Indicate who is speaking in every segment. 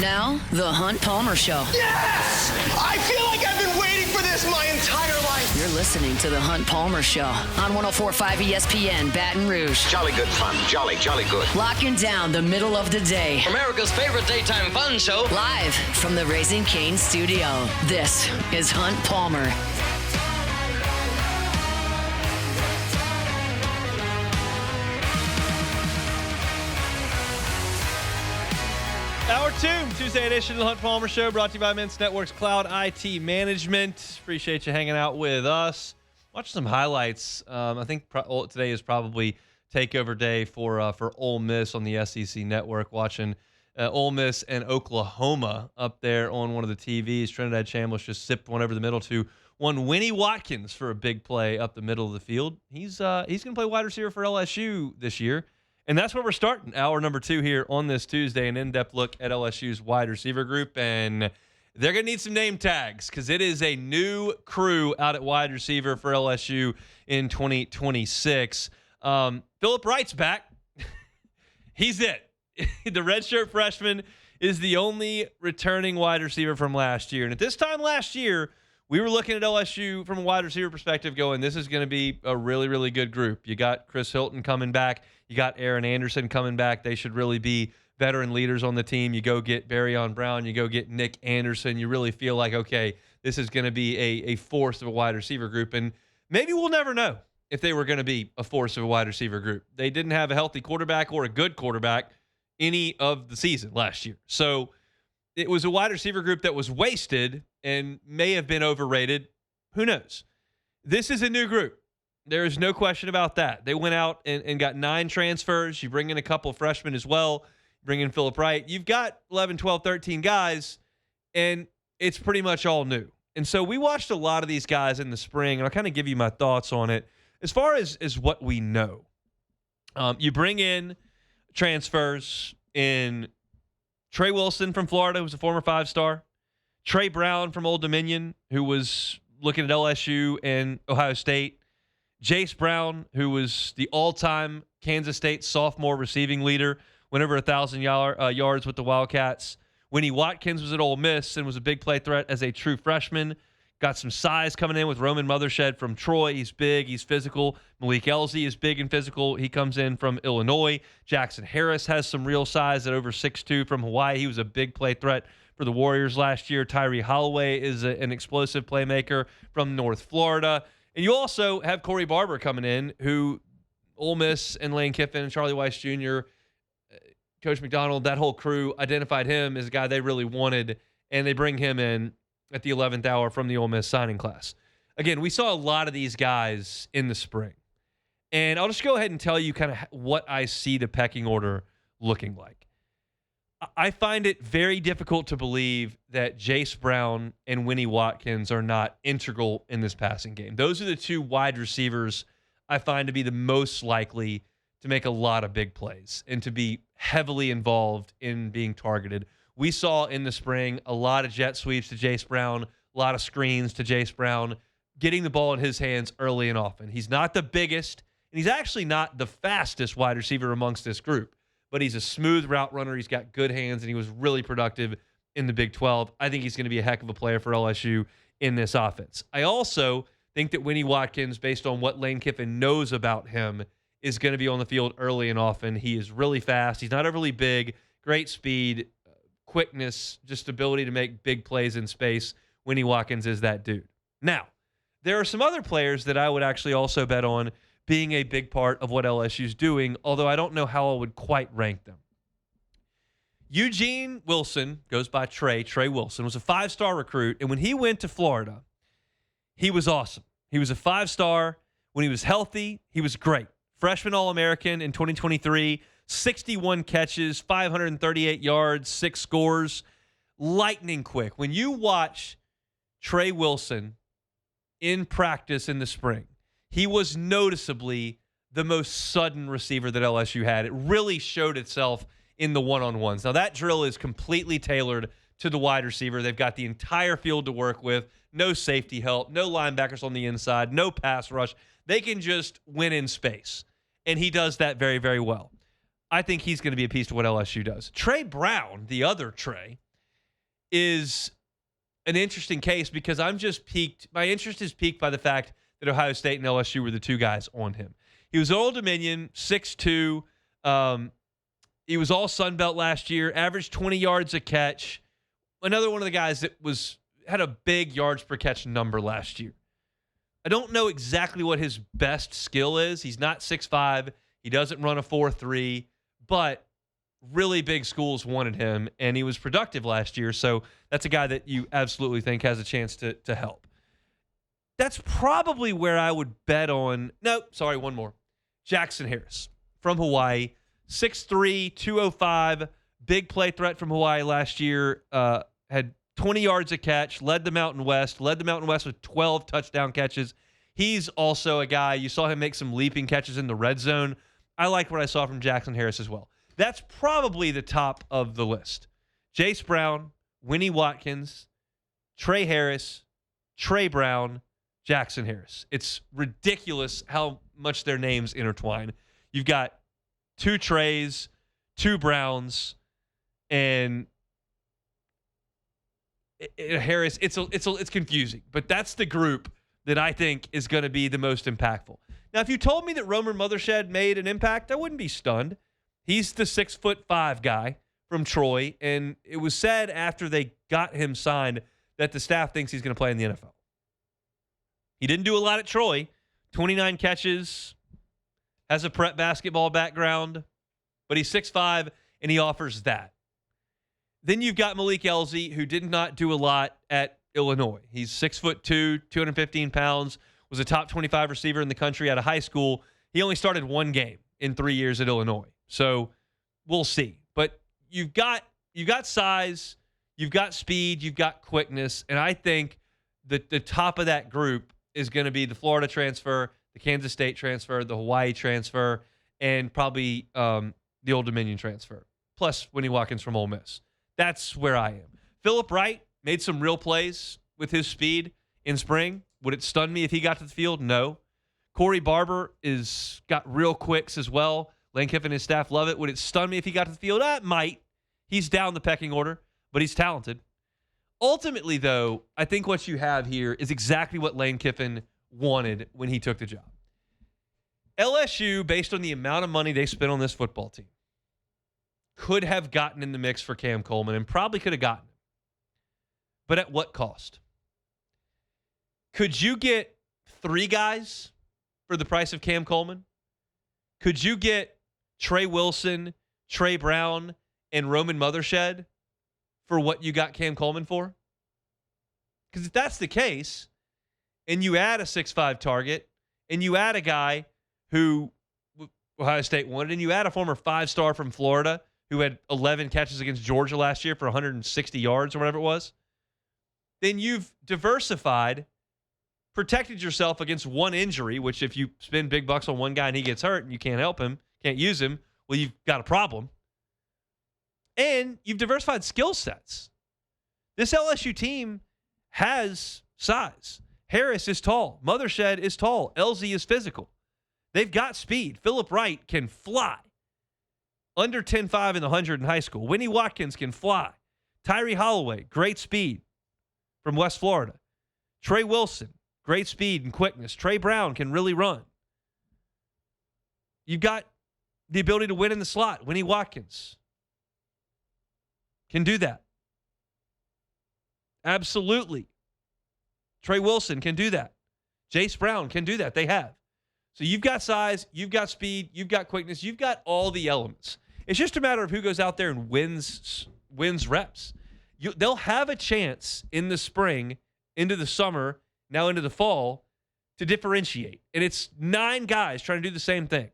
Speaker 1: Now, The Hunt Palmer Show.
Speaker 2: Yes! I feel like I've been waiting for this my entire life.
Speaker 1: You're listening to The Hunt Palmer Show on 104.5 ESPN Baton Rouge.
Speaker 3: Jolly good fun. Jolly good.
Speaker 1: Locking down the middle of the day.
Speaker 4: America's favorite daytime fun show.
Speaker 1: Live from the Raising Cane studio. This is Hunt Palmer.
Speaker 5: Hour 2, Tuesday edition of the Hunt Palmer Show, brought to you by Immense Networks Cloud IT Management. Appreciate you hanging out with us. Watch some highlights. I think today is probably takeover day for Ole Miss on the SEC Network. Watching Ole Miss and Oklahoma up there on one of the TVs. Trinidad Chambliss just sipped one over the middle to one Winnie Watkins for a big play up the middle of the field. He's going to play wide receiver for LSU this year. And that's where we're starting, hour number 2 here on this Tuesday, an in-depth look at LSU's wide receiver group. And they're going to need some name tags because it is a new crew out at wide receiver for LSU in 2026. Phillip Wright's back. He's it. The redshirt freshman is the only returning wide receiver from last year. And at this time last year, we were looking at LSU from a wide receiver perspective going, this is going to be a really, really good group. You got Chris Hilton coming back. You got Aaron Anderson coming back. They should really be veteran leaders on the team. You go get Barryon Brown. You go get Nick Anderson. You really feel like, okay, this is going to be a force of a wide receiver group. And maybe we'll never know if they were going to be a force of a wide receiver group. They didn't have a healthy quarterback or a good quarterback any of the season last year. So it was a wide receiver group that was wasted and may have been overrated. Who knows? This is a new group. There is no question about that. They went out and got 9 transfers. You bring in a couple of freshmen as well. Bring in Phillip Wright. You've got 11, 12, 13 guys, and it's pretty much all new. And so we watched a lot of these guys in the spring, and I'll kind of give you my thoughts on it. As far as what we know, you bring in transfers in Trey Wilson from Florida, who's a former 5-star. Trey Brown from Old Dominion, who was looking at LSU and Ohio State. Jace Brown, who was the all-time Kansas State sophomore receiving leader, went over 1,000 yards with the Wildcats. Winnie Watkins was at Ole Miss and was a big play threat as a true freshman. Got some size coming in with Roman Mothershed from Troy. He's big. He's physical. Malik Elzy is big and physical. He comes in from Illinois. Jackson Harris has some real size at over 6'2" from Hawaii. He was a big play threat for the Warriors last year. Tyree Holloway is an explosive playmaker from North Florida. And you also have Corey Barber coming in, who Ole Miss and Lane Kiffin and Charlie Weiss Jr., Coach McDonald, that whole crew identified him as a guy they really wanted, and they bring him in at the 11th hour from the Ole Miss signing class. Again, we saw a lot of these guys in the spring. And I'll just go ahead and tell you kind of what I see the pecking order looking like. I find it very difficult to believe that Jace Brown and Winnie Watkins are not integral in this passing game. Those are the 2 wide receivers I find to be the most likely to make a lot of big plays and to be heavily involved in being targeted. We saw in the spring a lot of jet sweeps to Jace Brown, a lot of screens to Jace Brown, getting the ball in his hands early and often. He's not the biggest, and he's actually not the fastest wide receiver amongst this group. But he's a smooth route runner. He's got good hands, and he was really productive in the Big 12. I think he's going to be a heck of a player for LSU in this offense. I also think that Winnie Watkins, based on what Lane Kiffin knows about him, is going to be on the field early and often. He is really fast. He's not overly big, great speed, quickness, just ability to make big plays in space. Winnie Watkins is that dude. Now, there are some other players that I would actually also bet on being a big part of what LSU's doing, although I don't know how I would quite rank them. Eugene Wilson, goes by Trey Wilson, was a 5-star recruit, and when he went to Florida, he was awesome. He was a 5-star. When he was healthy, he was great. Freshman All-American in 2023, 61 catches, 538 yards, 6 scores, lightning quick. When you watch Trey Wilson in practice in the spring, he was noticeably the most sudden receiver that LSU had. It really showed itself in the one-on-ones. Now, that drill is completely tailored to the wide receiver. They've got the entire field to work with, no safety help, no linebackers on the inside, no pass rush. They can just win in space, and he does that very, very well. I think he's going to be a piece to what LSU does. Trey Brown, the other Trey, is an interesting case because I'm just piqued. My interest is piqued by the fact that Ohio State and LSU were the two guys on him. He was Old Dominion, 6'2". He was all Sun Belt last year, averaged 20 yards a catch. Another one of the guys that had a big yards per catch number last year. I don't know exactly what his best skill is. He's not 6'5". He doesn't run a 4.3, but really big schools wanted him, and he was productive last year. So that's a guy that you absolutely think has a chance to help. That's probably where I would bet on. No, sorry, one more. Jackson Harris from Hawaii, 6'3", 205, big play threat from Hawaii last year. Had 20 yards a catch, led the Mountain West with 12 touchdown catches. He's also a guy, you saw him make some leaping catches in the red zone. I like what I saw from Jackson Harris as well. That's probably the top of the list. Jace Brown, Winnie Watkins, Trey Harris, Trey Brown, Jackson Harris. It's ridiculous how much their names intertwine. You've got 2 Treys, 2 Browns, and Harris. It's confusing, but that's the group that I think is going to be the most impactful. Now, if you told me that Roman Mothershed made an impact, I wouldn't be stunned. He's the 6'5" guy from Troy, and it was said after they got him signed that the staff thinks he's going to play in the NFL. He didn't do a lot at Troy. 29 catches, has a prep basketball background, but he's 6'5", and he offers that. Then you've got Malik Elzy, who did not do a lot at Illinois. He's 6'2", 215 pounds, was a top 25 receiver in the country out of high school. He only started 1 game in 3 years at Illinois. So we'll see. But you've got size, you've got speed, you've got quickness, and I think that the top of that group is going to be the Florida transfer, the Kansas State transfer, the Hawaii transfer, and probably the Old Dominion transfer, plus Winnie Watkins from Ole Miss. That's where I am. Phillip Wright made some real plays with his speed in spring. Would it stun me if he got to the field? No. Corey Barber got real quicks as well. Lane Kiffin and his staff love it. Would it stun me if he got to the field? It might. He's down the pecking order, but he's talented. Ultimately, though, I think what you have here is exactly what Lane Kiffin wanted when he took the job. LSU, based on the amount of money they spent on this football team, could have gotten in the mix for Cam Coleman and probably could have gotten him. But at what cost? Could you get 3 guys for the price of Cam Coleman? Could you get Trey Wilson, Trey Brown, and Roman Mothershed for what you got Cam Coleman for? Because if that's the case, and you add a 6'5" target, and you add a guy who Ohio State wanted, and you add a former 5-star from Florida who had 11 catches against Georgia last year for 160 yards or whatever it was, then you've diversified, protected yourself against one injury, which if you spend big bucks on one guy and he gets hurt and you can't help him, can't use him, well, you've got a problem. And you've diversified skill sets. This LSU team has size. Harris is tall. Mothershed is tall. Elzy is physical. They've got speed. Phillip Wright can fly. Under 10.5 in the 100 in high school. Winnie Watkins can fly. Tyree Holloway, great speed from West Florida. Trey Wilson, great speed and quickness. Trey Brown can really run. You've got the ability to win in the slot. Winnie Watkins can do that. Absolutely. Trey Wilson can do that. Jace Brown can do that. They have. So you've got size, you've got speed, you've got quickness, you've got all the elements. It's just a matter of who goes out there and wins reps. They'll have a chance in the spring, into the summer, now into the fall, to differentiate. And it's 9 guys trying to do the same thing.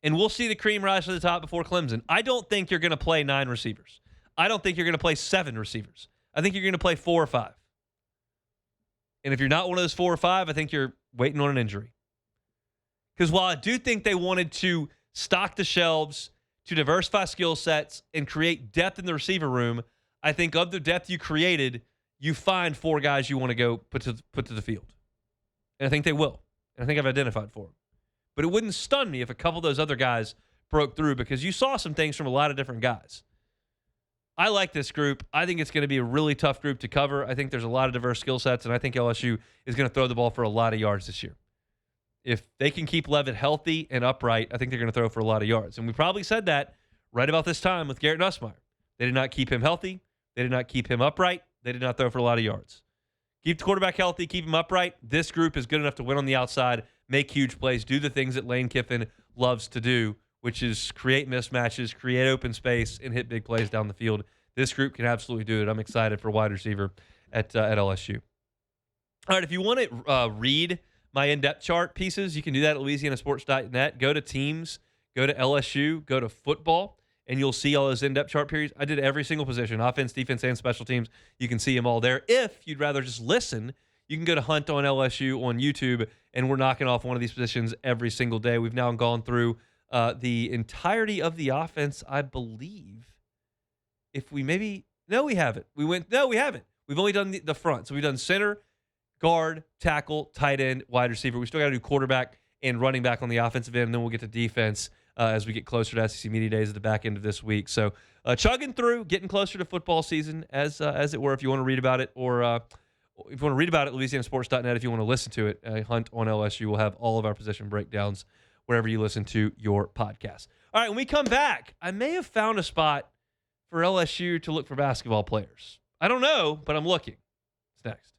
Speaker 5: And we'll see the cream rise to the top before Clemson. I don't think you're going to play 9 receivers. I don't think you're going to play 7 receivers. I think you're going to play 4 or 5. And if you're not one of those 4 or 5, I think you're waiting on an injury. Because while I do think they wanted to stock the shelves, to diversify skill sets, and create depth in the receiver room, I think of the depth you created, you find 4 guys you want to go put to the field. And I think they will. And I think I've identified 4 them. But it wouldn't stun me if a couple of those other guys broke through because you saw some things from a lot of different guys. I like this group. I think it's going to be a really tough group to cover. I think there's a lot of diverse skill sets, and I think LSU is going to throw the ball for a lot of yards this year. If they can keep Levitt healthy and upright, I think they're going to throw for a lot of yards. And we probably said that right about this time with Garrett Nussmeier. They did not keep him healthy. They did not keep him upright. They did not throw for a lot of yards. Keep the quarterback healthy, keep him upright. This group is good enough to win on the outside, make huge plays, do the things that Lane Kiffin loves to do, which is create mismatches, create open space, and hit big plays down the field. This group can absolutely do it. I'm excited for wide receiver at LSU. All right, if you want to read my in-depth chart pieces, you can do that at LouisianaSports.net. Go to teams, go to LSU, go to football, and you'll see all those in-depth chart periods. I did every single position, offense, defense, and special teams. You can see them all there. If you'd rather just listen, you can go to Hunt on LSU on YouTube, and we're knocking off one of these positions every single day. We've now gone through the entirety of the offense, I believe. If we maybe – no, we haven't. No, we haven't. We've only done the front. So we've done center, guard, tackle, tight end, wide receiver. We still got to do quarterback and running back on the offensive end, and then we'll get to defense as we get closer to SEC Media Days at the back end of this week. So chugging through, getting closer to football season as it were, if you want to read about it, or if you want to read about it, LouisianaSports.net. If you want to listen to it, Hunt on LSU will have all of our position breakdowns wherever you listen to your podcast. All right, when we come back, I may have found a spot for LSU to look for basketball players. I don't know, but I'm looking. It's next.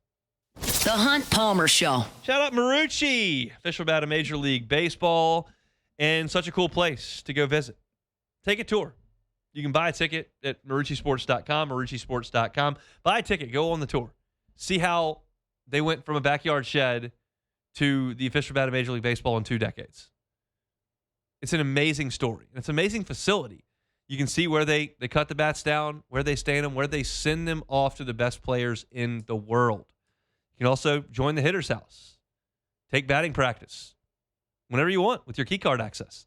Speaker 1: The Hunt Palmer Show.
Speaker 5: Shout out Marucci, official bat of Major League Baseball, and such a cool place to go visit. Take a tour. You can buy a ticket at maruccisports.com, maruccisports.com. Buy a ticket. Go on the tour. See how they went from a backyard shed to the official bat of Major League Baseball in 2 decades. It's an amazing story. It's an amazing facility. You can see where they cut the bats down, where they stand them, where they send them off to the best players in the world. You can also join the hitter's house. Take batting practice whenever you want with your key card access.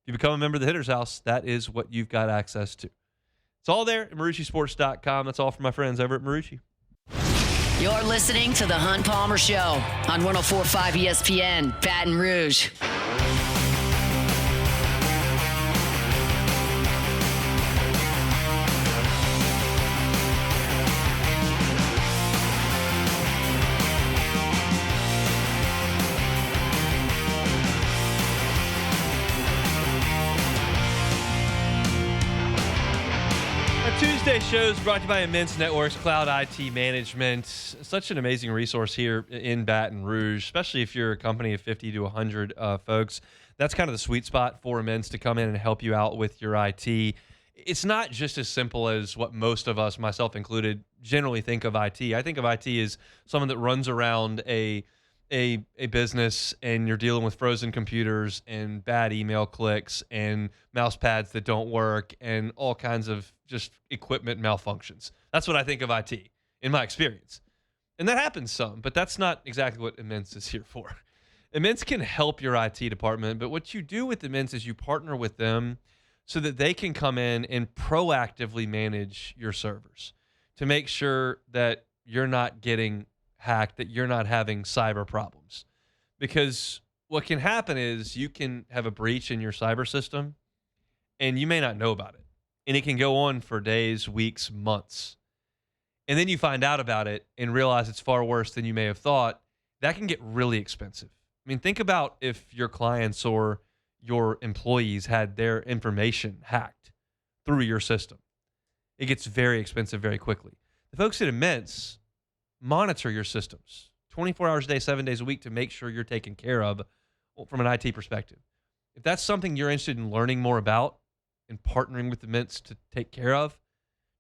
Speaker 5: If you become a member of the hitter's house, that is what you've got access to. It's all there at maruccisports.com. That's all from my friends over at Marucci.
Speaker 1: You're listening to The Hunt Palmer Show on 104.5 ESPN, Baton Rouge.
Speaker 5: Tuesday shows brought to you by Immense Networks, Cloud IT Management. Such an amazing resource here in Baton Rouge, especially if you're a company of 50 to 100 folks. That's kind of the sweet spot for Immense to come in and help you out with your IT. It's not just as simple as what most of us, myself included, generally think of IT. I think of IT as someone that runs around a business and you're dealing with frozen computers and bad email clicks and mouse pads that don't work and all kinds of just equipment malfunctions. That's what I think of IT in my experience. And that happens some, but that's not exactly what Immense is here for. Immense can help your IT department, but what you do with Immense is you partner with them so that they can come in and proactively manage your servers to make sure that you're not getting hacked, that you're not having cyber problems. Because what can happen is you can have a breach in your cyber system and you may not know about it. And it can go on for days, weeks, months. And then you find out about it and realize it's far worse than you may have thought. That can get really expensive. I mean, think about if your clients or your employees had their information hacked through your system. It gets very expensive very quickly. The folks at Immense monitor your systems 24 hours a day, 7 days a week to make sure you're taken care of from an IT perspective. If that's something you're interested in learning more about and partnering with Immense to take care of,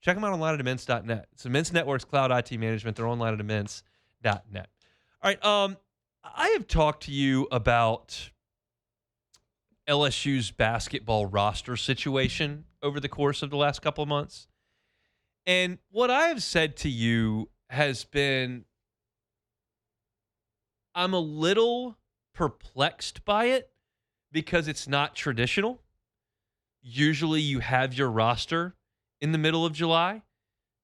Speaker 5: check them out online at immense.net. It's Immense Networks Cloud IT Management. They're online at immense.net. All right, I have talked to you about LSU's basketball roster situation over the course of the last couple of months. And what I have said to you has been, I'm a little perplexed by it because it's not traditional. Usually you have your roster in the middle of July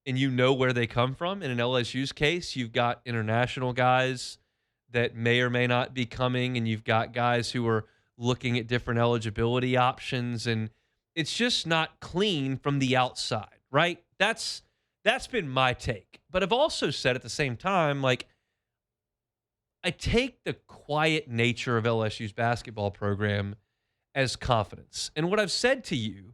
Speaker 5: and you know where they come from. And in LSU's case, you've got international guys that may or may not be coming, and you've got guys who are looking at different eligibility options, and it's just not clean from the outside, right? That's been my take. But I've also said at the same time, like, I take the quiet nature of LSU's basketball program as confidence. And what I've said to you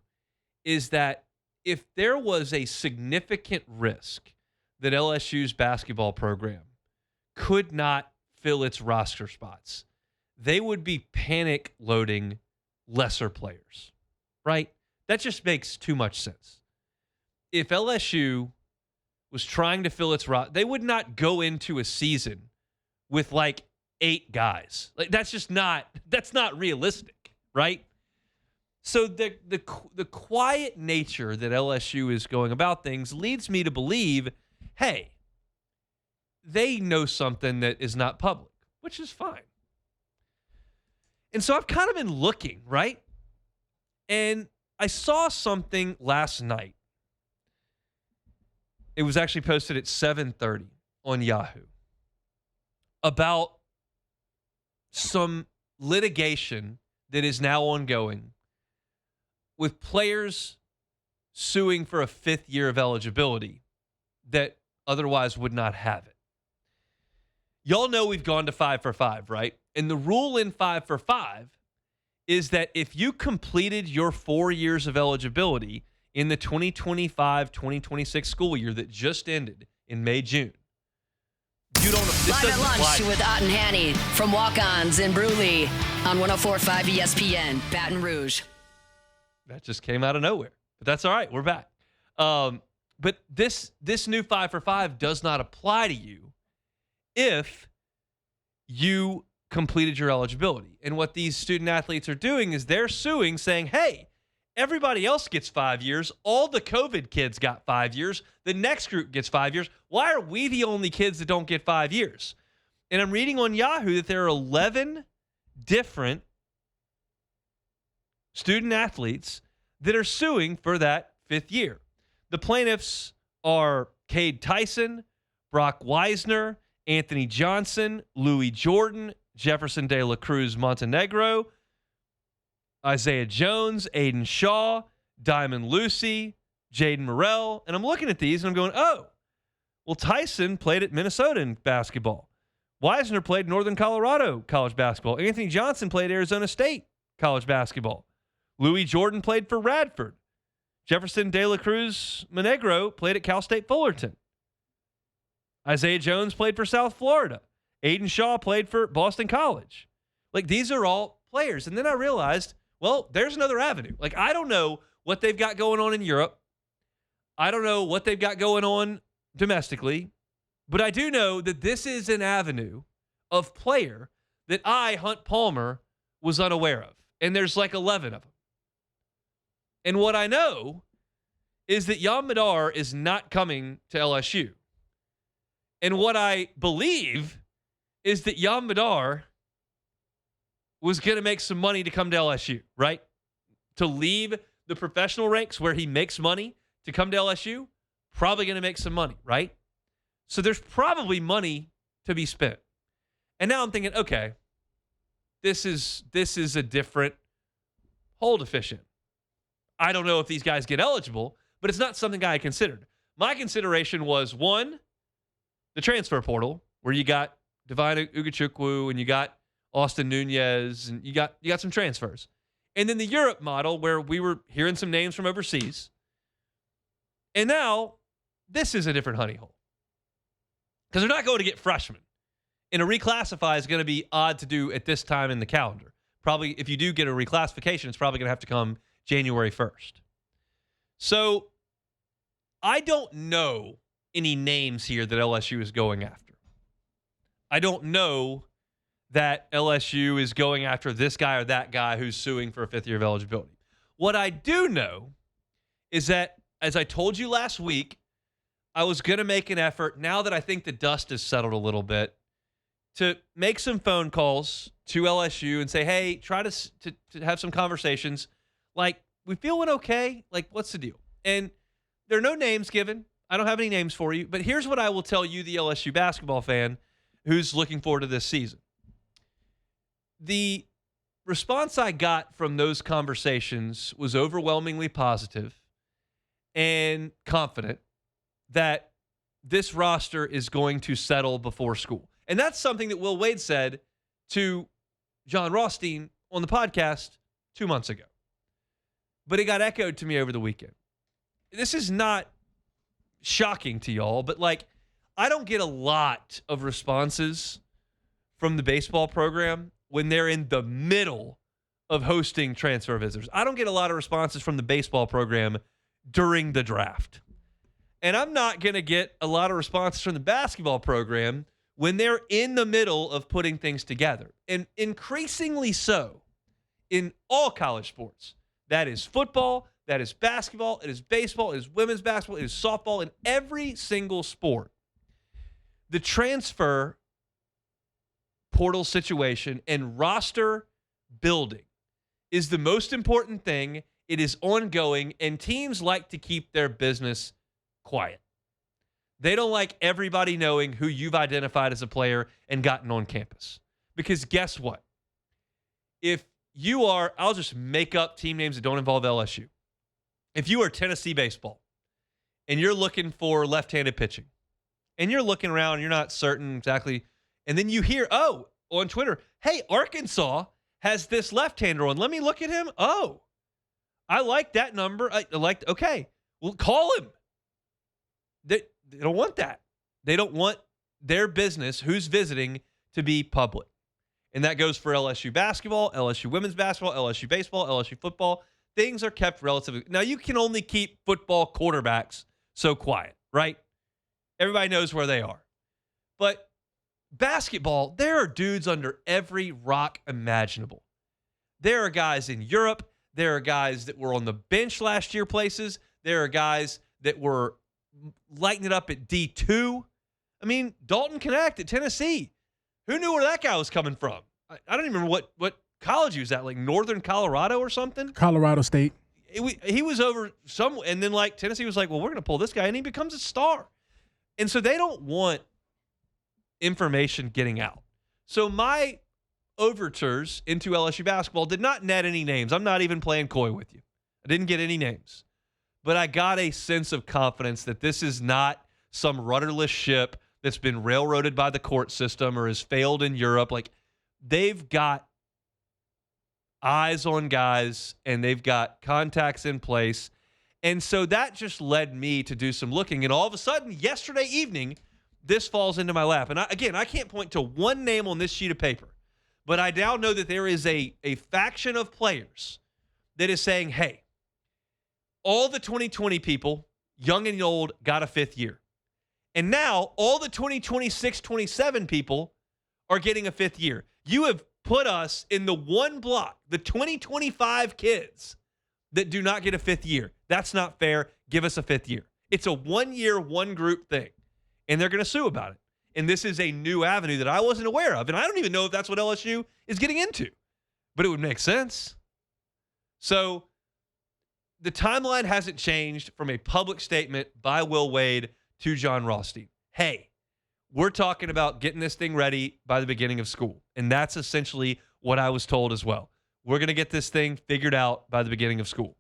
Speaker 5: is that if there was a significant risk that LSU's basketball program could not fill its roster spots, they would be panic loading lesser players, right? That just makes too much sense. If LSU was trying to fill its roster, they would not go into a season with like 8 guys. Like that's not realistic, right? So the quiet nature that LSU is going about things leads me to believe, hey, they know something that is not public, which is fine. And so I've kind of been looking, right? And I saw something last night. It was actually posted at 7:30 on Yahoo about some litigation that is now ongoing with players suing for a 5th year of eligibility that otherwise would not have it. Y'all know we've gone to 5 for 5, right? And the rule in 5 for 5 is that if you completed your 4 years of eligibility in the 2025-2026 school year that just ended in May, June, you don't.
Speaker 1: Live at lunch with Ott and Hanny from Walk-Ons in Brewley on 104.5 ESPN, Baton Rouge.
Speaker 5: That just came out of nowhere, but that's all right. We're back. But this new 5 for 5 does not apply to you if you completed your eligibility. And what these student athletes are doing is they're suing, saying, hey, everybody else gets 5 years. All the COVID kids got 5 years. The next group gets 5 years. Why are we the only kids that don't get 5 years? And I'm reading on Yahoo that there are 11 different student athletes that are suing for that 5th year. The plaintiffs are Cade Tyson, Brock Wisner, Anthony Johnson, Louis Jordan, Jefferson De La Cruz Montenegro, Isaiah Jones, Aiden Shaw, Diamond Lucy, Jaden Morrell. And I'm looking at these and I'm going, oh, well, Tyson played at Minnesota in basketball. Wisner played Northern Colorado college basketball. Anthony Johnson played Arizona State college basketball. Louis Jordan played for Radford. Jefferson De La Cruz Montenegro played at Cal State Fullerton. Isaiah Jones played for South Florida. Aiden Shaw played for Boston College. Like, these are all players. And then I realized, well, there's another avenue. Like, I don't know what they've got going on in Europe. I don't know what they've got going on domestically. But I do know that this is an avenue of player that I, Hunt Palmer, was unaware of. And there's like 11 of them. And what I know is that Yam Madar is not coming to LSU. And what I believe is that Yam Madar was going to make some money to come to LSU, right? To leave the professional ranks where he makes money to come to LSU, probably going to make some money, right? So there's probably money to be spent. And now I'm thinking, okay, this is a different hold efficient. I don't know if these guys get eligible, but it's not something I considered. My consideration was, one, the transfer portal, where you got Divine Ugachukwu and you got Austin Nunez and you got some transfers. And then the Europe model, where we were hearing some names from overseas. And now this is a different honey hole. Because they're not going to get freshmen. And a reclassify is going to be odd to do at this time in the calendar. Probably, if you do get a reclassification, it's probably going to have to come January 1st. So I don't know any names here that LSU is going after. I don't know that LSU is going after this guy or that guy who's suing for a 5th year of eligibility. What I do know is that, as I told you last week, I was going to make an effort, now that I think the dust has settled a little bit, to make some phone calls to LSU and say, hey, try to have some conversations. Like, we feeling okay? Like, what's the deal? And there are no names given. I don't have any names for you. But here's what I will tell you, the LSU basketball fan who's looking forward to this season. The response I got from those conversations was overwhelmingly positive and confident that this roster is going to settle before school. And that's something that Will Wade said to John Rothstein on the podcast 2 months ago. But it got echoed to me over the weekend. This is not shocking to y'all, but like, I don't get a lot of responses from the baseball program when they're in the middle of hosting transfer visitors. I don't get a lot of responses from the baseball program during the draft. And I'm not going to get a lot of responses from the basketball program when they're in the middle of putting things together. And increasingly so in all college sports. That is football, that is basketball, it is baseball, it is women's basketball, it is softball, in every single sport. The transfer portal situation and roster building is the most important thing. It is ongoing, and teams like to keep their business quiet. They don't like everybody knowing who you've identified as a player and gotten on campus. Because guess what? If you are, I'll just make up team names that don't involve LSU. If you are Tennessee baseball and you're looking for left-handed pitching and you're looking around, you're not certain exactly, and then you hear, oh, on Twitter, hey, Arkansas has this left-hander on. Let me look at him. Oh, I like that number. Okay, well, call him. They don't want that. They don't want their business, who's visiting, to be public. And that goes for LSU basketball, LSU women's basketball, LSU baseball, LSU football. Things are kept relatively. Now, you can only keep football quarterbacks so quiet, right? Everybody knows where they are. But basketball, there are dudes under every rock imaginable. There are guys in Europe. There are guys that were on the bench last year places. There are guys that were lighting it up at D2. I mean, Dalton Knecht at Tennessee. Who knew where that guy was coming from? I don't even remember what college he was at, like Northern Colorado or something?
Speaker 6: Colorado State.
Speaker 5: He was over some, and then like Tennessee was like, well, we're going to pull this guy, and he becomes a star. And so they don't want information getting out. So my overtures into LSU basketball did not net any names. I'm not even playing coy with you. I didn't get any names. But I got a sense of confidence that this is not some rudderless ship that's been railroaded by the court system or has failed in Europe. Like, they've got eyes on guys and they've got contacts in place. And so that just led me to do some looking. And all of a sudden, yesterday evening, this falls into my lap. And I can't point to one name on this sheet of paper, but I now know that there is a faction of players that is saying, hey, all the 2020 people, young and old, got a fifth year. And now all the 2026, 27 people are getting a fifth year. You have put us in the one block, the 2025 kids that do not get a fifth year. That's not fair. Give us a fifth year. It's a 1 year, one group thing. And they're going to sue about it. And this is a new avenue that I wasn't aware of. And I don't even know if that's what LSU is getting into. But it would make sense. So the timeline hasn't changed from a public statement by Will Wade to John Rothstein. Hey, we're talking about getting this thing ready by the beginning of school. And that's essentially what I was told as well. We're going to get this thing figured out by the beginning of school.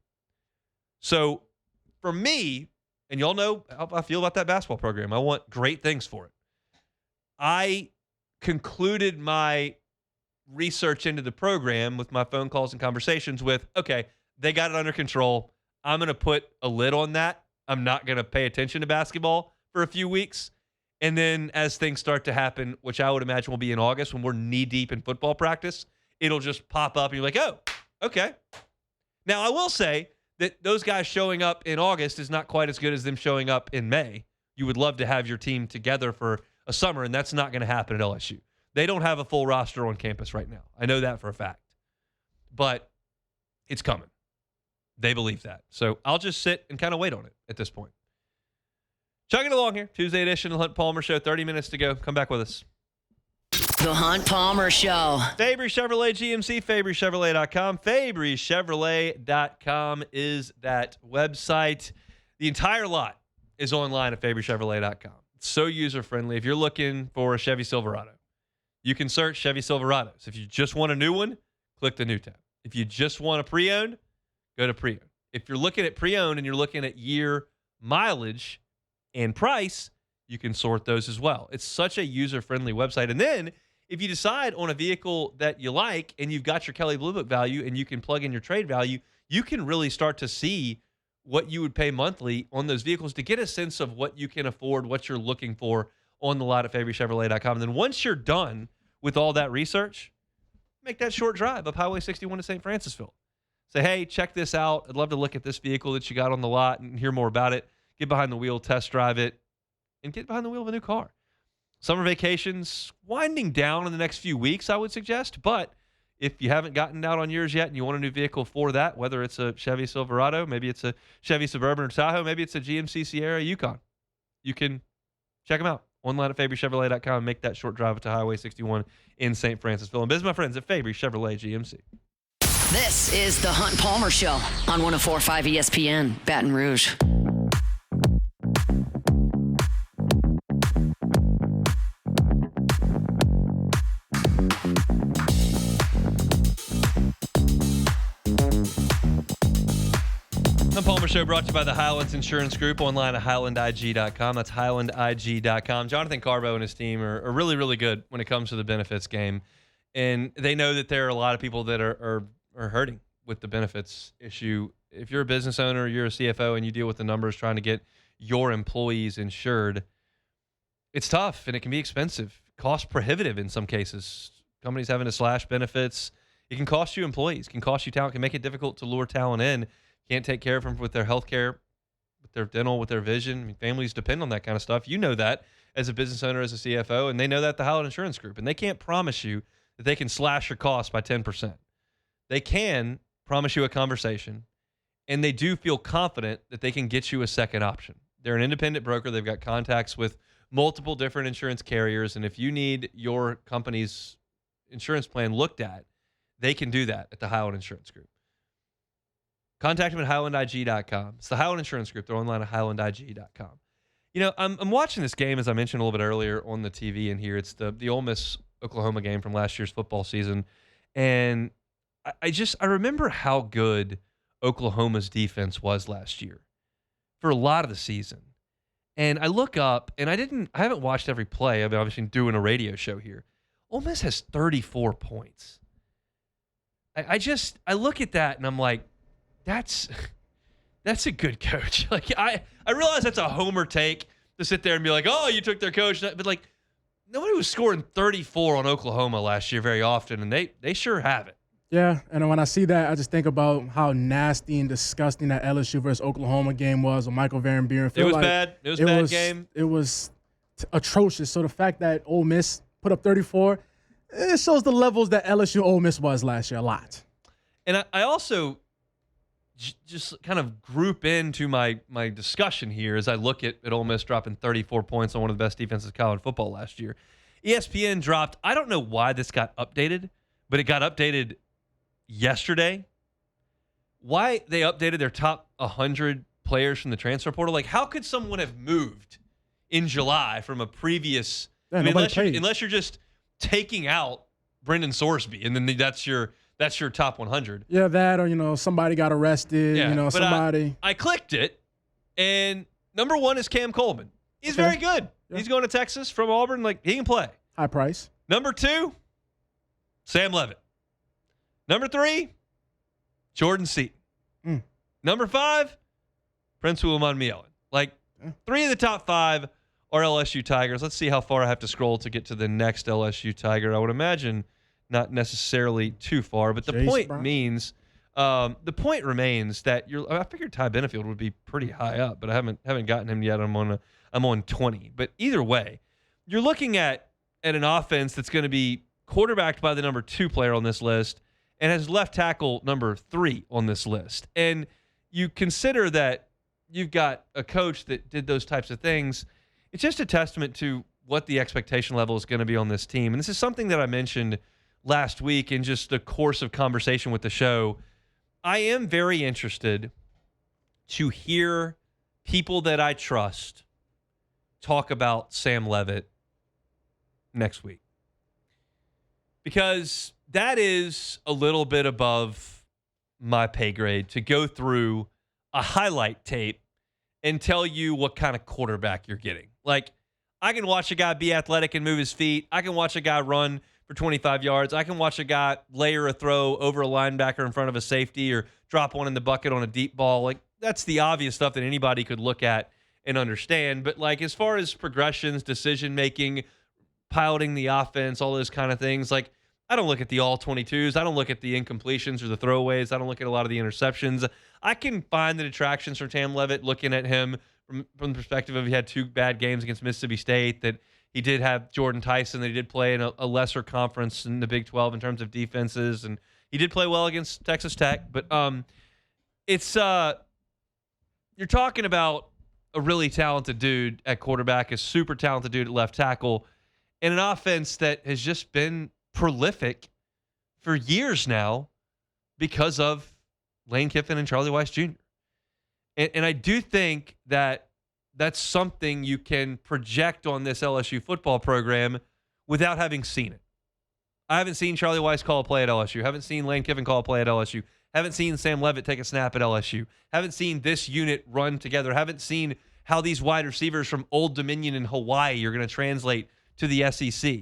Speaker 5: So for me, and y'all know how I feel about that basketball program. I want great things for it. I concluded my research into the program with my phone calls and conversations with, okay, they got it under control. I'm going to put a lid on that. I'm not going to pay attention to basketball for a few weeks. And then as things start to happen, which I would imagine will be in August when we're knee-deep in football practice, it'll just pop up and you're like, oh, okay. Now, I will say that those guys showing up in August is not quite as good as them showing up in May. You would love to have your team together for a summer, and that's not going to happen at LSU. They don't have a full roster on campus right now. I know that for a fact. But it's coming. They believe that. So I'll just sit and kind of wait on it at this point. Chugging along here. Tuesday edition of the Hunt Palmer Show. 30 minutes to go. Come back with us.
Speaker 1: The Hunt Palmer Show.
Speaker 5: Fabry Chevrolet GMC, FabryChevrolet.com. FabryChevrolet.com is that website. The entire lot is online at FabryChevrolet.com. It's so user-friendly. If you're looking for a Chevy Silverado, you can search Chevy Silverados. If you just want a new one, click the new tab. If you just want a pre-owned, go to pre-owned. If you're looking at pre-owned and you're looking at year, mileage, and price, you can sort those as well. It's such a user-friendly website. And then if you decide on a vehicle that you like and you've got your Kelley Blue Book value and you can plug in your trade value, you can really start to see what you would pay monthly on those vehicles to get a sense of what you can afford, what you're looking for on the lot at FaboryChevrolet.com. And then once you're done with all that research, make that short drive up Highway 61 to St. Francisville. Say, hey, check this out. I'd love to look at this vehicle that you got on the lot and hear more about it. Get behind the wheel, test drive it, and get behind the wheel of a new car. Summer vacations winding down in the next few weeks, I would suggest. But if you haven't gotten out on yours yet and you want a new vehicle for that, whether it's a Chevy Silverado, maybe it's a Chevy Suburban or Tahoe, maybe it's a GMC Sierra Yukon, you can check them out online at FaboryChevrolet.com and make that short drive to Highway 61 in St. Francisville. And visit my friends at Fabry Chevrolet GMC.
Speaker 1: This is the Hunt Palmer Show on 104.5 ESPN, Baton Rouge.
Speaker 5: The Palmer Show brought to you by the Highlands Insurance Group, online at HighlandIG.com. That's HighlandIG.com. Jonathan Carbo and his team are really, really good when it comes to the benefits game. And they know that there are a lot of people that are hurting with the benefits issue. If you're a business owner, you're a CFO, and you deal with the numbers trying to get your employees insured, it's tough, and it can be expensive, cost prohibitive in some cases. Companies having to slash benefits. It can cost you employees, can cost you talent, can make it difficult to lure talent in. Can't take care of them with their health care, with their dental, with their vision. I mean, families depend on that kind of stuff. You know that as a business owner, as a CFO, and they know that at the Highland Insurance Group. And they can't promise you that they can slash your costs by 10%. They can promise you a conversation, and they do feel confident that they can get you a second option. They're an independent broker. They've got contacts with multiple different insurance carriers, and if you need your company's insurance plan looked at, they can do that at the Highland Insurance Group. Contact them at HighlandIG.com. It's the Highland Insurance Group. They're online at HighlandIG.com. You know, I'm watching this game, as I mentioned a little bit earlier, on the TV in here. It's the Ole Miss-Oklahoma game from last year's football season. And I remember how good Oklahoma's defense was last year for a lot of the season. And I look up, and I haven't watched every play. I've obviously been doing a radio show here. Ole Miss has 34 points. I look at that, and I'm like, That's a good coach. Like I realize that's a homer take to sit there and be like, oh, you took their coach. But like nobody was scoring 34 on Oklahoma last year very often, and they sure have it.
Speaker 6: Yeah, and when I see that, I just think about how nasty and disgusting that LSU versus Oklahoma game was with Michael Van Buren.
Speaker 5: It was bad. It was a bad game.
Speaker 6: It was atrocious. So the fact that Ole Miss put up 34, it shows the levels that LSU Ole Miss was last year a lot.
Speaker 5: And I also just kind of group into my discussion here as I look at Ole Miss dropping 34 points on one of the best defenses in college football last year. ESPN dropped, I don't know why this got updated, but it got updated yesterday. Why they updated their top 100 players from the transfer portal. Like, how could someone have moved in July from a previous – unless you're just taking out Brendan Sorsby, and then that's your top 100.
Speaker 6: Yeah, that or, somebody got arrested, somebody.
Speaker 5: I clicked it, and number one is Cam Coleman. He's very good. Yeah. He's going to Texas from Auburn. Like, he can play.
Speaker 6: High price.
Speaker 5: Number two, Sam Levitt. Number three, Jordan Seaton. Number five, Prince Uwamanielen. Like, three of the top five are LSU Tigers. Let's see how far I have to scroll to get to the next LSU Tiger. I would imagine not necessarily too far, but the point remains that I figured Ty Benefield would be pretty high up, but I haven't gotten him yet. I'm on 20. But either way, you're looking at an offense that's going to be quarterbacked by the number 2 player on this list and has left tackle number 3 on this list. And you consider that you've got a coach that did those types of things. It's just a testament to what the expectation level is going to be on this team. And this is something that I mentioned last week in just the course of conversation with the show. I am very interested to hear people that I trust talk about Sam Levitt next week. because that is a little bit above my pay grade to go through a highlight tape and tell you what kind of quarterback you're getting. Like, I can watch a guy be athletic and move his feet. I can watch a guy run for 25 yards. I can watch a guy layer a throw over a linebacker in front of a safety or drop one in the bucket on a deep ball. Like, that's the obvious stuff that anybody could look at and understand. But, like, as far as progressions, decision-making, piloting the offense, all those kind of things, like, I don't look at the all-22s. I don't look at the incompletions or the throwaways. I don't look at a lot of the interceptions. I can find the detractions from Tam Leavitt looking at him from the perspective of he had 2 bad games against Mississippi State, that he did have Jordan Tyson, that he did play in a lesser conference in the Big 12 in terms of defenses, and he did play well against Texas Tech. But it's you're talking about a really talented dude at quarterback, a super talented dude at left tackle, and an offense that has just been prolific for years now because of Lane Kiffin and Charlie Weiss Jr. And I do think that that's something you can project on this LSU football program without having seen it. I haven't seen Charlie Weiss call a play at LSU. Haven't seen Lane Kiffin call a play at LSU. Haven't seen Sam Leavitt take a snap at LSU. Haven't seen this unit run together. Haven't seen how these wide receivers from Old Dominion in Hawaii are going to translate to the SEC.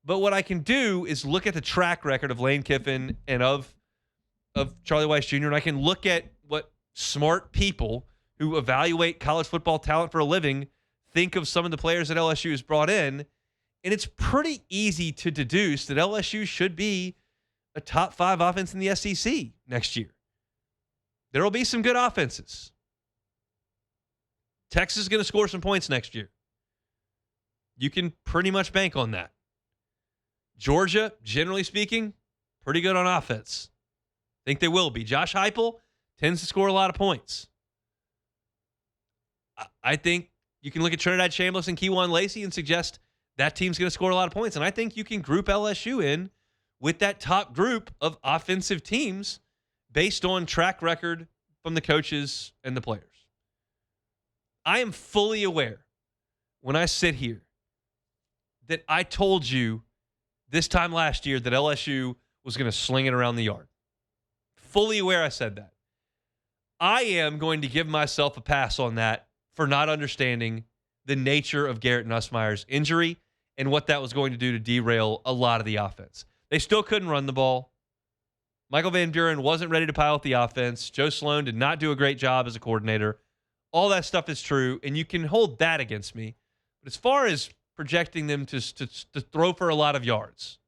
Speaker 5: But what I can do is look at the track record of Lane Kiffin and of Charlie Weiss Jr., and I can look at what smart people who evaluate college football talent for a living think of some of the players that LSU has brought in, and it's pretty easy to deduce that LSU should be a top 5 offense in the SEC next year. There will be some good offenses. Texas is going to score some points next year. You can pretty much bank on that. Georgia, generally speaking, pretty good on offense. Think they will be. Josh Heupel tends to score a lot of points. I think you can look at Trinidad Chambliss and Keywan Lacey and suggest that team's going to score a lot of points. And I think you can group LSU in with that top group of offensive teams based on track record from the coaches and the players. I am fully aware when I sit here that I told you this time last year that LSU was going to sling it around the yard. Fully aware I said that. I am going to give myself a pass on that for not understanding the nature of Garrett Nussmeier's injury and what that was going to do to derail a lot of the offense. They still couldn't run the ball. Michael Van Buren wasn't ready to pilot the offense. Joe Sloan did not do a great job as a coordinator. All that stuff is true, and you can hold that against me. But as far as projecting them to throw for a lot of yards,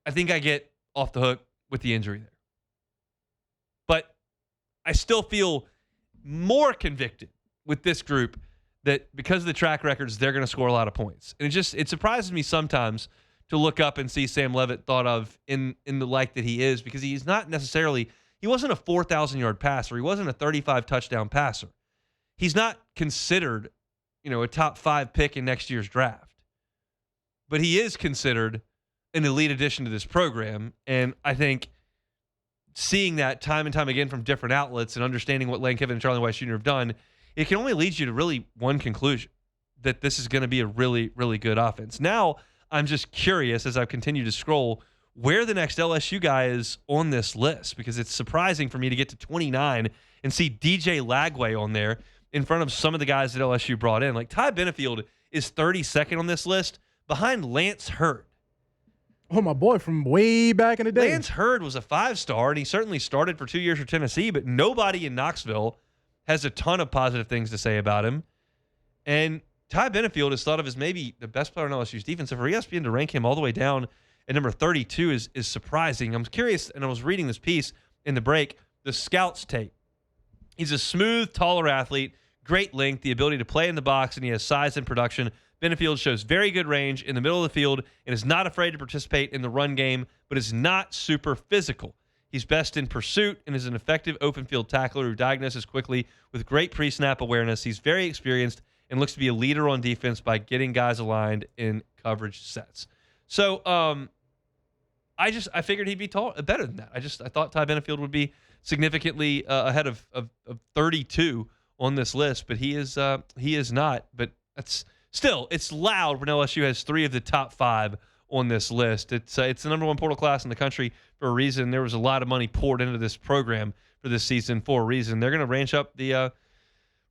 Speaker 5: I think I get off the hook with the injury there. But I still feel more convicted with this group that because of the track records, they're going to score a lot of points. And it surprises me sometimes to look up and see Sam Leavitt thought of in the like that he is, because he's not necessarily, he wasn't a 4,000-yard passer. He wasn't a 35-touchdown passer. He's not considered, a top 5 pick in next year's draft. But he is considered an elite addition to this program. And I think seeing that time and time again from different outlets and understanding what Lane Kiffin and Charlie Weiss Jr. have done, it can only lead you to really one conclusion, that this is going to be a really, really good offense. Now, I'm just curious as I continue to scroll where the next LSU guy is on this list, because it's surprising for me to get to 29 and see DJ Lagway on there in front of some of the guys that LSU brought in. Like Ty Benefield is 32nd on this list behind Lance Hurd.
Speaker 6: Oh, my boy from way back in the day.
Speaker 5: Lance Hurd was a 5-star, and he certainly started for 2 years for Tennessee, but nobody in Knoxville has a ton of positive things to say about him. And Ty Benefield is thought of as maybe the best player in LSU's defense. So for ESPN to rank him all the way down at number 32 is surprising. I'm curious, and I was reading this piece in the break, the scouts tape. He's a smooth, taller athlete, great length, the ability to play in the box, and he has size and production. Benefield shows very good range in the middle of the field and is not afraid to participate in the run game, but is not super physical. He's best in pursuit and is an effective open field tackler who diagnoses quickly with great pre-snap awareness. He's very experienced and looks to be a leader on defense by getting guys aligned in coverage sets. So I figured he'd be better than that. I thought Ty Benefield would be significantly ahead of 32 on this list, but he is not. But that's still, it's loud when LSU has 3 of the top 5 on this list. It's the number one portal class in the country for a reason. There was a lot of money poured into this program for this season for a reason. They're going to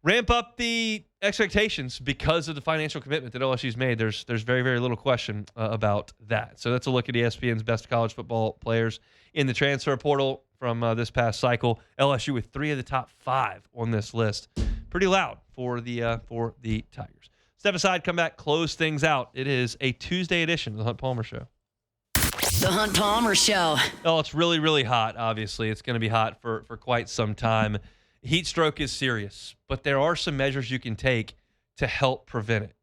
Speaker 5: ramp up the expectations because of the financial commitment that LSU's made. There's very, very little question about that. So that's a look at ESPN's best college football players in the transfer portal from this past cycle. LSU with 3 of the top 5 on this list. Pretty loud for the Tigers. Step aside, come back, close things out. It is a Tuesday edition of the Hunt Palmer Show.
Speaker 1: The Hunt Palmer Show.
Speaker 5: Oh, it's really, really hot, obviously. It's going to be hot for quite some time. Heat stroke is serious, but there are some measures you can take to help prevent it.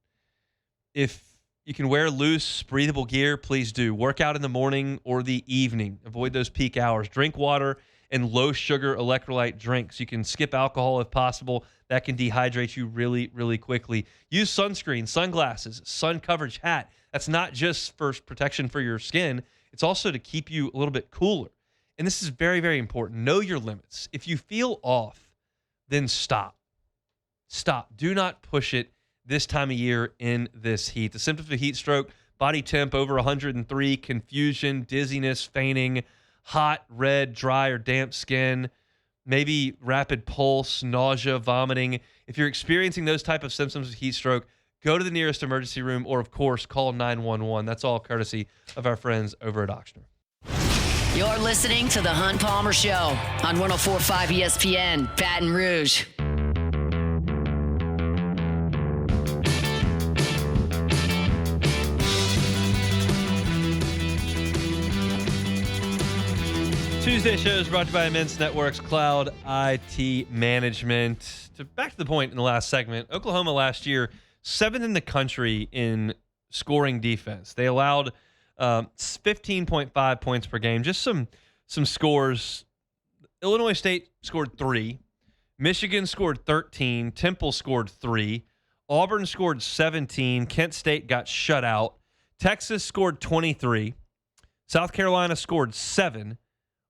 Speaker 5: If you can wear loose, breathable gear, please do. Work out in the morning or the evening. Avoid those peak hours. Drink water and low-sugar electrolyte drinks. You can skip alcohol if possible. That can dehydrate you really, really quickly. Use sunscreen, sunglasses, sun coverage hat. That's not just for protection for your skin. It's also to keep you a little bit cooler. And this is very, very important. Know your limits. If you feel off, then stop. Stop. Do not push it this time of year in this heat. The symptoms of heat stroke: body temp over 103, confusion, dizziness, fainting, hot, red, dry, or damp skin, maybe rapid pulse, nausea, vomiting. If you're experiencing those type of symptoms of heat stroke, go to the nearest emergency room or, of course, call 911. That's all courtesy of our friends over at Ochsner.
Speaker 1: You're listening to the Hunt Palmer Show on 104.5 ESPN, Baton Rouge.
Speaker 5: Tuesday show is brought to you by Immense Networks Cloud IT Management. Back to the point in the last segment, Oklahoma last year, 7th in the country in scoring defense. They allowed 15.5 points per game. Just some scores. Illinois State scored 3. Michigan scored 13. Temple scored 3. Auburn scored 17. Kent State got shut out. Texas scored 23. South Carolina scored 7.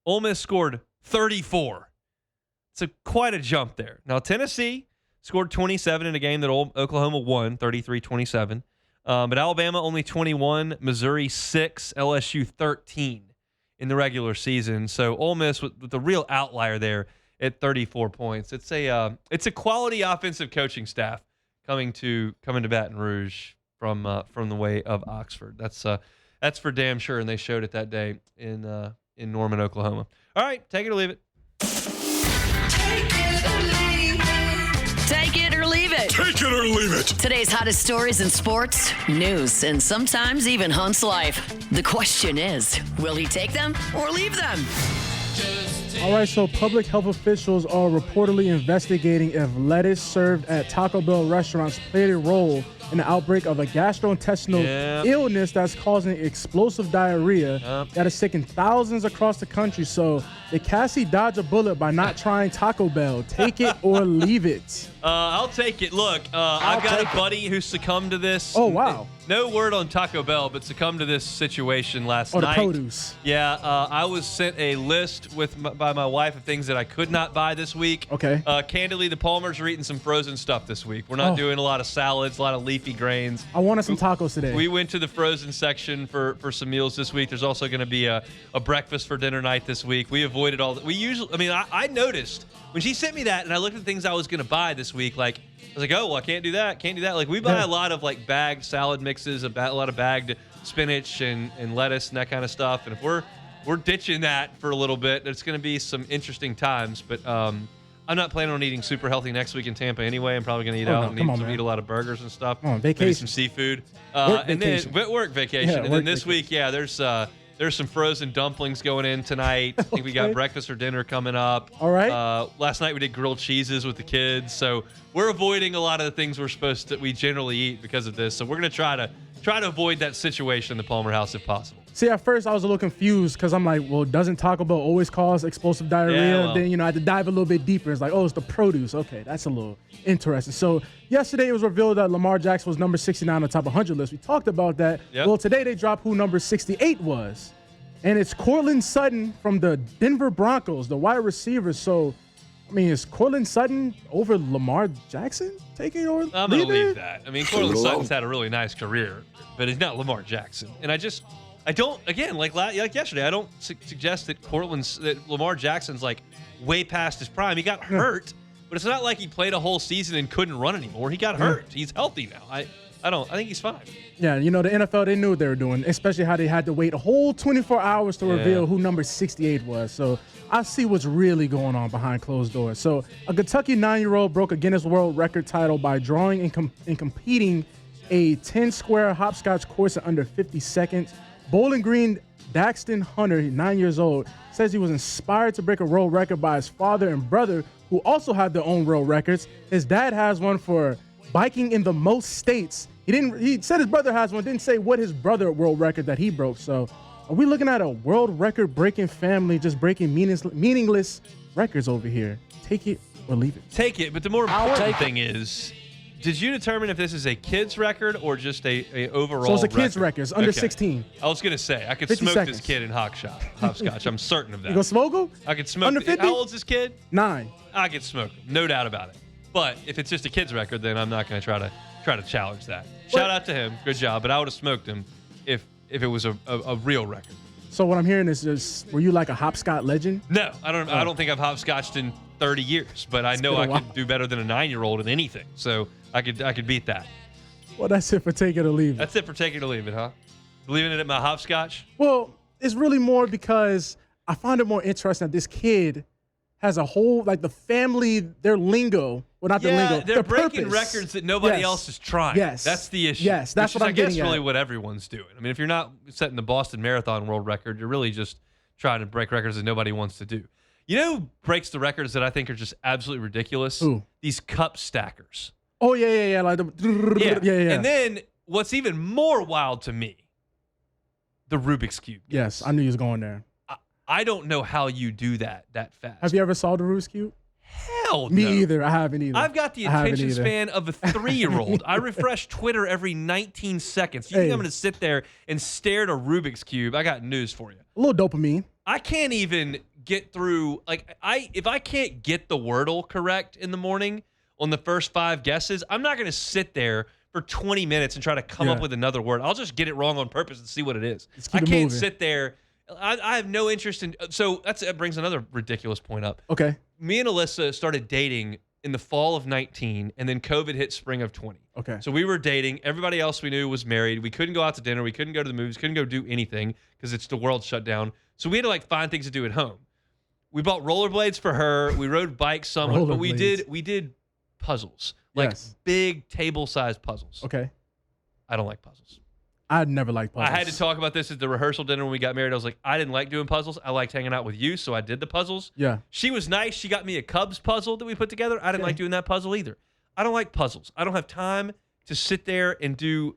Speaker 5: Ole Miss scored 34. It's quite a jump there. Now, Tennessee scored 27 in a game that Oklahoma won, 33-27. But Alabama only 21, Missouri 6, LSU 13 in the regular season. So Ole Miss with the real outlier there at 34 points. It's a quality offensive coaching staff coming to Baton Rouge from the way of Oxford. That's for damn sure, and they showed it that day in Norman, Oklahoma. All right, take it or leave it.
Speaker 1: Take it or leave it. Take it or leave it.
Speaker 7: Take it or leave it.
Speaker 1: Today's hottest stories in sports, news, and sometimes even Hunt's life. The question is, will he take them or leave them?
Speaker 6: All right, so public health officials are reportedly investigating if lettuce served at Taco Bell restaurants played a role in the outbreak of a gastrointestinal illness that's causing explosive diarrhea that has taken thousands across the country. So did Cassie dodge a bullet by not trying Taco Bell? Take it or leave it.
Speaker 5: I'll take it. Look, I've got a buddy who succumbed to this.
Speaker 6: Oh, wow.
Speaker 5: No word on Taco Bell, but succumbed to this situation last night.
Speaker 6: The produce.
Speaker 5: Yeah, I was sent a list by my wife of things that I could not buy this week.
Speaker 6: Okay.
Speaker 5: Candidly, the Palmers are eating some frozen stuff this week. We're not doing a lot of salads, a lot of leafy grains.
Speaker 6: I wanted some tacos today.
Speaker 5: We went to the frozen section for some meals this week. There's also going to be a breakfast for dinner night this week. We avoided all that. I noticed when she sent me that, and I looked at the things I was going to buy this week, like, I was like, oh, well, I can't do that. Can't do that. Like, we buy a lot of, like, bagged salad mixes, a lot of bagged spinach and lettuce and that kind of stuff. And if we're ditching that for a little bit, it's going to be some interesting times. But I'm not planning on eating super healthy next week in Tampa anyway. I'm probably going to eat out and eat a lot of burgers and stuff.
Speaker 6: Vacation.
Speaker 5: Maybe some seafood. And then work vacation. And then this week, there's some frozen dumplings going in tonight. I think we got breakfast or dinner coming up.
Speaker 6: All right.
Speaker 5: Last night we did grilled cheeses with the kids. So we're avoiding a lot of the things we generally eat because of this. So we're going to try to avoid that situation in the Palmer house if possible.
Speaker 6: See, at first I was a little confused because I'm like, well, doesn't Taco Bell always cause explosive diarrhea?
Speaker 5: Yeah, well.
Speaker 6: Then, I had to dive a little bit deeper. It's like, oh, it's the produce. Okay, that's a little interesting. So yesterday it was revealed that Lamar Jackson was number 69 on the top 100 list. We talked about that.
Speaker 5: Yep.
Speaker 6: Well, today they dropped who number 68 was. And it's Courtland Sutton from the Denver Broncos, the wide receiver. So I mean, is Cortland Sutton over Lamar Jackson taking or
Speaker 5: I'm going to leave that. I mean, Cortland Sutton's had a really nice career, but he's not Lamar Jackson. And I don't, again, like yesterday, I don't suggest that Lamar Jackson's like way past his prime. He got hurt, but it's not like he played a whole season and couldn't run anymore. He got hurt. He's healthy now. I think he's fine.
Speaker 6: Yeah, the NFL, they knew what they were doing, especially how they had to wait a whole 24 hours to reveal who number 68 was. So I see what's really going on behind closed doors. So a Kentucky 9-year-old broke a Guinness World Record title by drawing and competing a 10-square hopscotch course in under 50 seconds. Bowling Green Daxton Hunter, 9 years old, says he was inspired to break a world record by his father and brother, who also have their own world records. His dad has one for biking in the most states. He said his brother has one, didn't say what his brother world record that he broke. So are we looking at a world record breaking family just breaking meaningless records over here? Take it or leave it.
Speaker 5: Take it, but the more important thing is, did you determine if this is a kid's record or just a overall
Speaker 6: So it's a kid's record. It's under 16.
Speaker 5: I was going to say, I could smoke this kid in hopscotch. I'm certain of that.
Speaker 6: You gonna smoke him?
Speaker 5: I could smoke
Speaker 6: Under
Speaker 5: him.
Speaker 6: 50?
Speaker 5: How old's this kid?
Speaker 6: 9.
Speaker 5: I could smoke him. No doubt about it. But if it's just a kid's record, then I'm not going to try to challenge that. Shout out to him. Good job. But I would have smoked him if it was a real record.
Speaker 6: So what I'm hearing is just, were you like a hopscotch legend?
Speaker 5: No, I don't think I've hopscotched in 30 years, but I know I could do better than a 9-year-old in anything. So I could beat that.
Speaker 6: Well, that's it for take it or leave it.
Speaker 5: That's it for take it or leave it, huh? Leaving it at my hopscotch?
Speaker 6: Well, it's really more because I find it more interesting that this kid has a whole, like the family, their lingo. Well, not their lingo.
Speaker 5: They're
Speaker 6: their
Speaker 5: breaking
Speaker 6: purpose.
Speaker 5: records that nobody else is trying.
Speaker 6: Yes.
Speaker 5: That's the issue.
Speaker 6: Yes, that's what I'm getting at.
Speaker 5: I guess really what everyone's doing. I mean, if you're not setting the Boston Marathon world record, you're really just trying to break records that nobody wants to do. You know who breaks the records that I think are just absolutely ridiculous?
Speaker 6: Who?
Speaker 5: These cup stackers.
Speaker 6: Oh, yeah. Like yeah.
Speaker 5: And then what's even more wild to me, the Rubik's Cube.
Speaker 6: Yes, I knew you was going there.
Speaker 5: I don't know how you do that fast.
Speaker 6: Have you ever solved the Rubik's Cube?
Speaker 5: Hell no.
Speaker 6: Me either. I haven't either.
Speaker 5: I've got the attention span of a 3-year-old. I refresh Twitter every 19 seconds. You think I'm going to sit there and stare at a Rubik's Cube? I got news for you.
Speaker 6: A little dopamine.
Speaker 5: I can't even get through, if I can't get the Wordle correct in the morning on the first 5 guesses, I'm not going to sit there for 20 minutes and try to come up with another word. I'll just get it wrong on purpose and see what it is. I can't sit there. I have no interest in. So that brings another ridiculous point up.
Speaker 6: Okay.
Speaker 5: Me and Alyssa started dating in the fall of 19, and then COVID hit spring of 20.
Speaker 6: Okay.
Speaker 5: So we were dating. Everybody else we knew was married. We couldn't go out to dinner. We couldn't go to the movies. Couldn't go do anything because it's the world shut down. So we had to find things to do at home. We bought rollerblades for her. We rode bikes somewhat, but we did puzzles, big table-sized puzzles.
Speaker 6: Okay.
Speaker 5: I don't like puzzles.
Speaker 6: I'd never liked puzzles.
Speaker 5: I had to talk about this at the rehearsal dinner when we got married. I was like, I didn't like doing puzzles. I liked hanging out with you, so I did the puzzles.
Speaker 6: Yeah.
Speaker 5: She was nice. She got me a Cubs puzzle that we put together. I didn't like doing that puzzle either. I don't like puzzles. I don't have time to sit there and do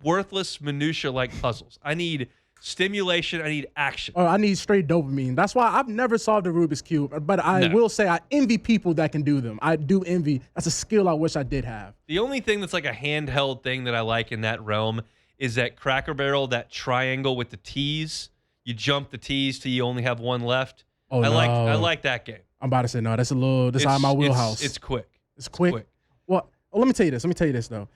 Speaker 5: worthless minutia like puzzles. I need stimulation. I need action.
Speaker 6: I need straight dopamine. That's why I've never solved a Rubik's Cube, but I will say I envy people that can do them. I do envy. That's a skill I wish I did have.
Speaker 5: The only thing that's like a handheld thing that I like in that realm is that Cracker Barrel, that triangle with the T's. You jump the T's till you only have one left.
Speaker 6: Oh,
Speaker 5: I like that game.
Speaker 6: I'm about to say, no, that's out of my wheelhouse.
Speaker 5: It's quick.
Speaker 6: It's quick. Well, let me tell you this, though.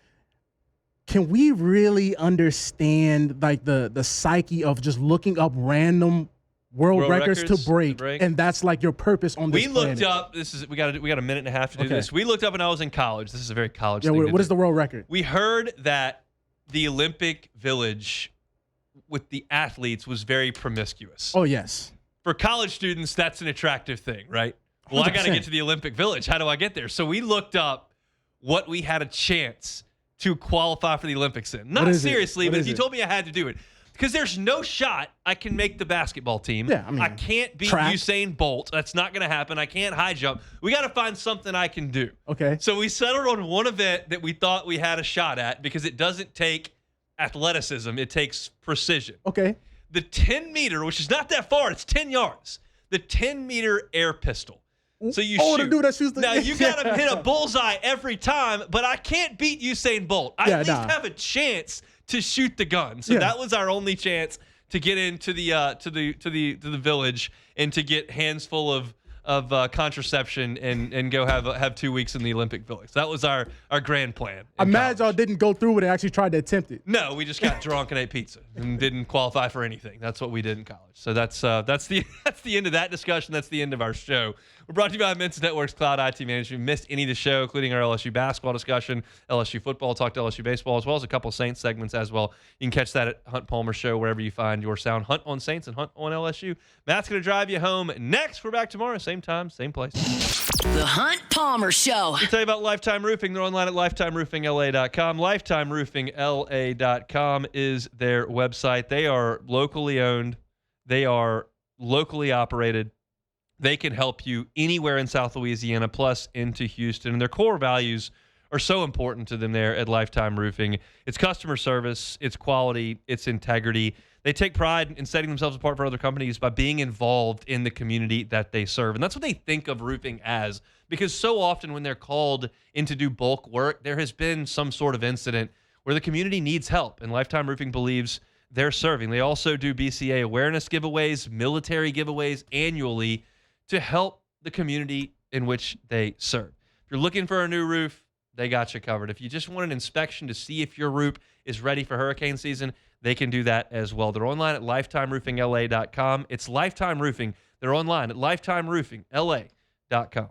Speaker 6: Can we really understand the psyche of just looking up random world records to break, and that's like your purpose on this planet?
Speaker 5: Looked up. We got a minute and a half to do this. We looked up when I was in college. This is a very college thing.
Speaker 6: What is the world record?
Speaker 5: We heard that the Olympic Village with the athletes was very promiscuous.
Speaker 6: Oh, yes.
Speaker 5: For college students, that's an attractive thing, right? Well, 100%. I got to get to the Olympic Village. How do I get there? So we looked up what we had a chance to qualify for the Olympics in. Not seriously, but if you told me I had to do it. Because there's no shot I can make the basketball team.
Speaker 6: Yeah, I mean,
Speaker 5: I can't beat Usain Bolt. That's not going to happen. I can't high jump. We got to find something I can do.
Speaker 6: Okay.
Speaker 5: So we settled on one event that we thought we had a shot at because it doesn't take athleticism. It takes precision.
Speaker 6: Okay.
Speaker 5: The 10-meter, which is not that far. It's 10 yards. The 10-meter air pistol. So you shoot.
Speaker 6: The dude that shoots the
Speaker 5: now, you got to hit a bullseye every time, but I can't beat Usain Bolt. I at least have a chance to shoot the gun. So that was our only chance to get into the to the village and to get hands full of contraception and go have 2 weeks in the Olympic Village. That was our grand plan.
Speaker 6: I'm mad y'all didn't go through with it. Actually tried to attempt it.
Speaker 5: No, we just got drunk and ate pizza and didn't qualify for anything. That's what we did in college. So that's the end of that discussion. That's the end of our show. We're brought to you by Men's Network's Cloud IT Management. If you missed any of the show, including our LSU basketball discussion, LSU football, talk to LSU baseball, as well as a couple Saints segments as well. You can catch that at Hunt Palmer Show, wherever you find your sound. Hunt on Saints and Hunt on LSU. Matt's going to drive you home next. We're back tomorrow, same time, same place.
Speaker 1: The Hunt Palmer Show.
Speaker 5: Let me tell you about Lifetime Roofing. They're online at lifetimeroofingla.com. Lifetimeroofingla.com is their website. They are locally owned. They are locally operated. They can help you anywhere in South Louisiana, plus into Houston. And their core values are so important to them there at Lifetime Roofing. It's customer service, it's quality, it's integrity. They take pride in setting themselves apart from other companies by being involved in the community that they serve. And that's what they think of roofing as, because so often when they're called in to do bulk work, there has been some sort of incident where the community needs help, and Lifetime Roofing believes they're serving. They also do BCA awareness giveaways, military giveaways annually to help the community in which they serve. If you're looking for a new roof, they got you covered. If you just want an inspection to see if your roof is ready for hurricane season, they can do that as well. They're online at lifetimeroofingla.com. It's Lifetime Roofing. They're online at lifetimeroofingla.com.